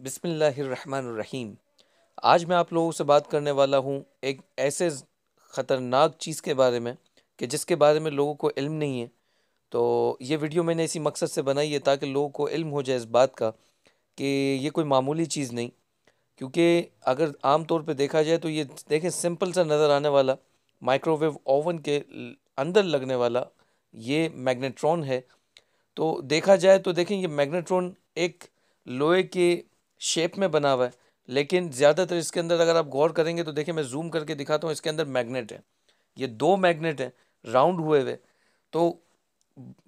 बिस्मिल्लाहिर्रहमानिर्रहीम। आज मैं आप लोगों से बात करने वाला हूँ एक ऐसे ख़तरनाक चीज़ के बारे में कि जिसके बारे में लोगों को इल्म नहीं है। तो ये वीडियो मैंने इसी मकसद से बनाई है ताकि लोगों को इल्म हो जाए इस बात का कि ये कोई मामूली चीज़ नहीं। क्योंकि अगर आम तौर पे देखा जाए तो ये देखें सिंपल सा नज़र आने वाला माइक्रोवेव ओवन के अंदर लगने वाला ये मैग्नेट्रॉन है। तो देखा जाए तो देखें ये मैग्नेट्रॉन एक लोहे के शेप में बना हुआ है, लेकिन ज़्यादातर इसके अंदर अगर आप गौर करेंगे तो देखिए मैं जूम करके दिखाता हूँ। इसके अंदर मैग्नेट है, ये दो मैग्नेट हैं राउंड हुए हुए। तो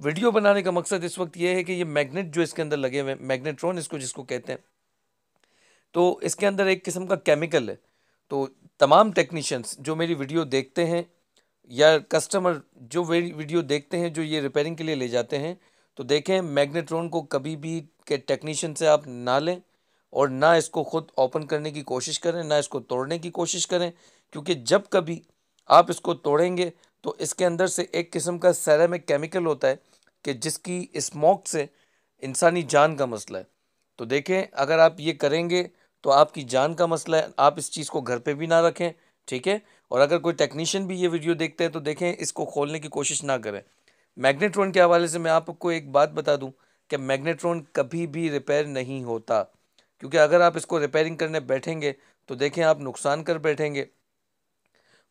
वीडियो बनाने का मकसद इस वक्त ये है कि ये मैग्नेट जो इसके अंदर लगे हुए हैं, मैग्नेट्रॉन इसको जिसको कहते हैं, तो इसके अंदर एक किस्म का केमिकल है। तो तमाम टेक्नीशियंस जो मेरी वीडियो देखते हैं या कस्टमर जो मेरी वीडियो देखते हैं जो ये रिपेयरिंग के लिए ले जाते हैं, तो देखें मैग्नेट्रॉन को कभी भी के टेक्नीशियन से आप ना लें और ना इसको ख़ुद ओपन करने की कोशिश करें, ना इसको तोड़ने की कोशिश करें। क्योंकि जब कभी आप इसको तोड़ेंगे तो इसके अंदर से एक किस्म का सेरेमिक केमिकल होता है कि जिसकी स्मोक से इंसानी जान का मसला है। तो देखें अगर आप ये करेंगे तो आपकी जान का मसला है। आप इस चीज़ को घर पे भी ना रखें, ठीक है। और अगर कोई टेक्नीशियन भी ये वीडियो देखते हैं तो देखें इसको खोलने की कोशिश ना करें। मैग्नेट्रॉन के हवाले से मैं आपको एक बात बता दूं कि मैग्नेट्रॉन कभी भी रिपेयर नहीं होता, क्योंकि अगर आप इसको रिपेयरिंग करने बैठेंगे तो देखें आप नुकसान कर बैठेंगे।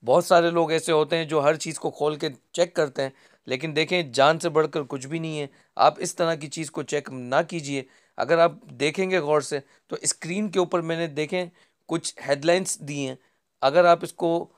बहुत सारे लोग ऐसे होते हैं जो हर चीज़ को खोल के चेक करते हैं, लेकिन देखें जान से बढ़कर कुछ भी नहीं है। आप इस तरह की चीज़ को चेक ना कीजिए। अगर आप देखेंगे गौर से तो स्क्रीन के ऊपर मैंने देखें कुछ हेडलाइंस दी हैं। अगर आप इसको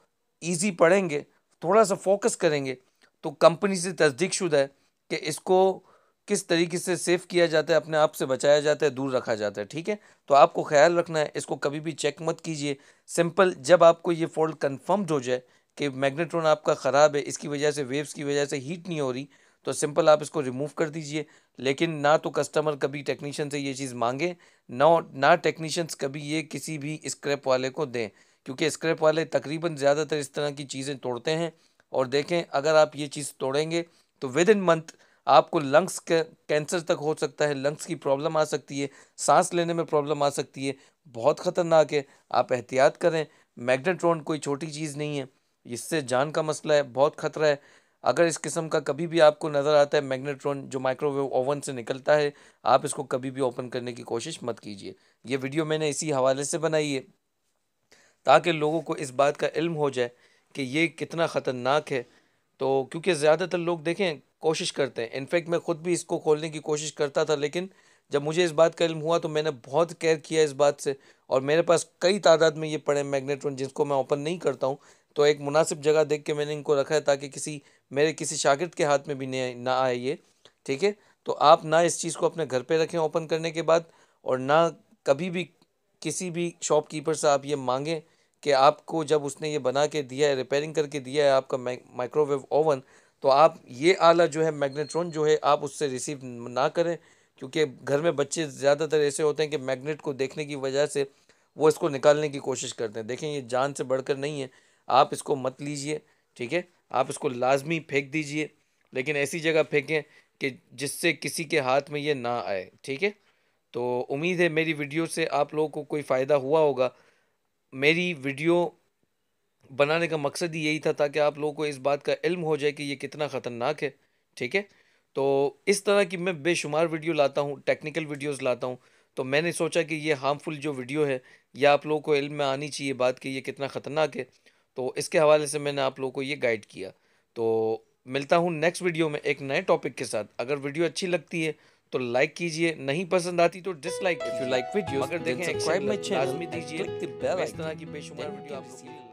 ईजी पढ़ेंगे, थोड़ा सा फोकस करेंगे, तो कंपनी से तस्दीक शुदा है कि इसको किस तरीके से सेव किया जाता है, अपने आप से बचाया जाता है, दूर रखा जाता है, ठीक है। तो आपको ख्याल रखना है, इसको कभी भी चेक मत कीजिए। सिंपल जब आपको ये फॉल्ट कन्फर्म्ड हो जाए कि मैग्नेट्रॉन आपका ख़राब है, इसकी वजह से वेव्स की वजह से हीट नहीं हो रही, तो सिंपल आप इसको रिमूव कर दीजिए। लेकिन ना तो कस्टमर कभी टेक्नीशियन से ये चीज़ मांगे, ना टेक्नीशियंस कभी ये किसी भी स्क्रैप वाले को दें, क्योंकि स्क्रैप वाले तकरीबन ज़्यादातर इस तरह की चीज़ें तोड़ते हैं। और देखें अगर आप ये चीज़ तोड़ेंगे तो विद इन मंथ आपको लंग्स के कैंसर तक हो सकता है, लंग्स की प्रॉब्लम आ सकती है, सांस लेने में प्रॉब्लम आ सकती है। बहुत ख़तरनाक है, आप एहतियात करें। मैग्नेट्रॉन कोई छोटी चीज़ नहीं है, इससे जान का मसला है, बहुत ख़तरा है। अगर इस किस्म का कभी भी आपको नज़र आता है मैग्नेट्रॉन जो माइक्रोवेव ओवन से निकलता है, आप इसको कभी भी ओपन करने की कोशिश मत कीजिए। ये वीडियो मैंने इसी हवाले से बनाई है ताकि लोगों को इस बात का इल्म हो जाए कि ये कितना ख़तरनाक है। तो क्योंकि ज़्यादातर लोग देखें कोशिश करते हैं, इनफैक्ट मैं ख़ुद भी इसको खोलने की कोशिश करता था, लेकिन जब मुझे इस बात का इल्म हुआ तो मैंने बहुत केयर किया इस बात से। और मेरे पास कई तादाद में ये पड़े मैग्नेट्रॉन जिसको मैं ओपन नहीं करता हूँ। तो एक मुनासिब जगह देख के मैंने इनको रखा है ताकि किसी शागिर्द के हाथ में भी ना आए ये, ठीक है। तो आप ना इस चीज़ को अपने घर पे रखें ओपन करने के बाद, और ना कभी भी किसी भी शॉपकीपर से आप ये मांगें कि आपको जब उसने ये बना के दिया है, रिपेयरिंग करके दिया है आपका माइक्रोवेव ओवन, तो आप ये आला जो है मैग्नेट्रॉन जो है आप उससे रिसीव ना करें। क्योंकि घर में बच्चे ज़्यादातर ऐसे होते हैं कि मैग्नेट को देखने की वजह से वो इसको निकालने की कोशिश करते हैं। देखें ये जान से बढ़कर नहीं है, आप इसको मत लीजिए, ठीक है। आप इसको लाजमी फेंक दीजिए, लेकिन ऐसी जगह फेंकें कि जिससे किसी के हाथ में ये ना आए, ठीक है। तो उम्मीद है मेरी वीडियो से आप लोगों को कोई फ़ायदा हुआ होगा। मेरी वीडियो बनाने का मकसद ही यही था ताकि आप लोगों को इस बात का इल्म हो जाए कि ये कितना ख़तरनाक है, ठीक है। तो इस तरह की मैं बेशुमार वीडियो लाता हूँ, टेक्निकल वीडियोस लाता हूँ। तो मैंने सोचा कि ये हार्मफुल जो वीडियो है ये आप लोगों को इल्म में आनी चाहिए बात कि ये कितना ख़तरनाक है। तो इसके हवाले से मैंने आप लोगों को ये गाइड किया। तो मिलता हूँ नेक्स्ट वीडियो में एक नए टॉपिक के साथ। अगर वीडियो अच्छी लगती है तो लाइक कीजिए, नहीं पसंद आती तो dislike. If you like video, मगर देखें subscribe my channel लाजमी and दीजिए। click the bell इस तरह icon. की बेशुमार Then you वीडियो can आप लोग receive